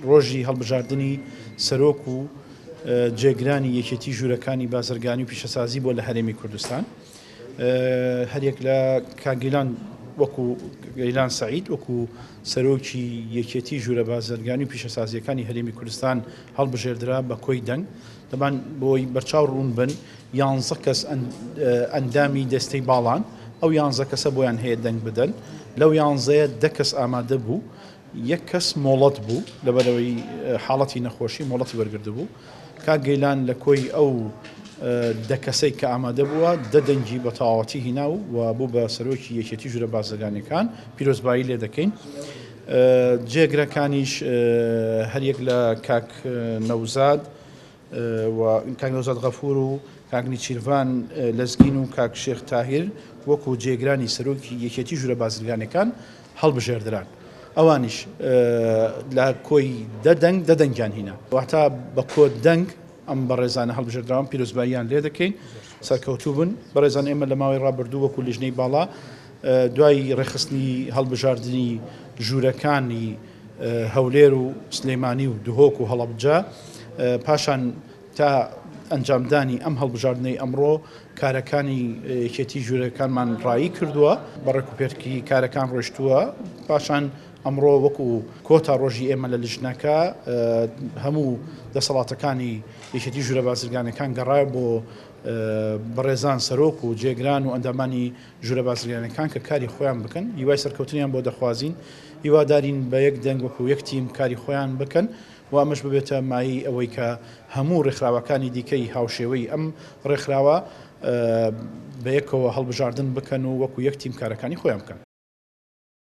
ڕۆژی هەڵبژاردننی سەرۆک و جێگرانی یەکێتی ژوورەکانی بازرگانی و پیشەسازی بۆ لە هەرێمی کوردستان هەرێک لە کاگەیلان وەکو گەیلان سعید وەکو سەرۆکی یەکێتی ژوورە بازرگانی و پیشەسازیەکانی هەرێمی کوردستان هەڵبژێردرا بە کۆی دەنگ دەبان بۆی بەرچاو ڕوون بن 11 کەس ئەندامی دەستەی باڵان ئەو 11 کەسە بۆیان هەیە دەنگ بدەن لەو 11 10 کەس ئامادە بوو یەک کەس مۆڵەت بوو لەبەرەوەی حاڵەتی نەخۆشی مۆڵەتی وەرگرد بوو کاک گەیلان لە کۆی ئەو دەکەسەی کە ئامادە بووە دەنگی بە تەواوەتی هێنا و بوو بە سەرۆکی یەکێتی ژوورە بازرگانیەکان پیرۆزبایی لێ دەکەین جێگرەکانیش هەریەک لە کاک نەوزاد و کاک نەوزاد غەفور و کاک نیچیروان لەزگین و کاک شێخ تاهیر وەکو جێگرانی سەرۆکی یەکێتی ژوورە بازرگانەکان هەڵبژێردران ئەوانیش لە کۆی دەنگیان هێنا واتە بە کۆ دەنگ ئەم بەڕێزانە هەڵبژێردراوان پیرۆزباییان لێ دەکەین سەرکەوتوو بن بەڕێزان ئێمە لە ماوەی ڕابردوو وەکو لیژنەی باڵا دوای ڕێخستنی هەڵبژاردننی ژوورەکانی هەولێر و سلێمانی و دهۆک و هەڵەبجە پاشان تا ئەنجامدانی ئەم هەڵبژاردنەی ئەمڕۆ کارەکانی یەکێتی ژوورەکانمان ڕایی کردووە بەڕێکوپێکی کارەکان ڕۆیشتووە پاشان ئەمڕۆ وەکو کۆتا ڕۆژی ئێمە لە لیژنەکە هەموو دەسەڵاتەکانی یەکێتی ژوورە بازرگانەکان گەڕایە بۆ بەڕێزان سەرۆک و جێگران و ئەندامانی ژوورە بازرگانەکان کە کاری خۆیان بکەن هیوای سەرکەوتنیان بۆ دەخوازین هیوادارین بە یەک دەنگ وەکو یەک تیم کاری خۆیان بکەن و ئەمەش ببێتە مایی ئەوەی کە هەموو ڕێکخراوەکانی دیکەی هاوشێوەی ئەم ڕێکخراوە بە یەکەوە هەڵبژاردن بکەن و وەکو یەک تیم کارەکانی خۆیان بکەن.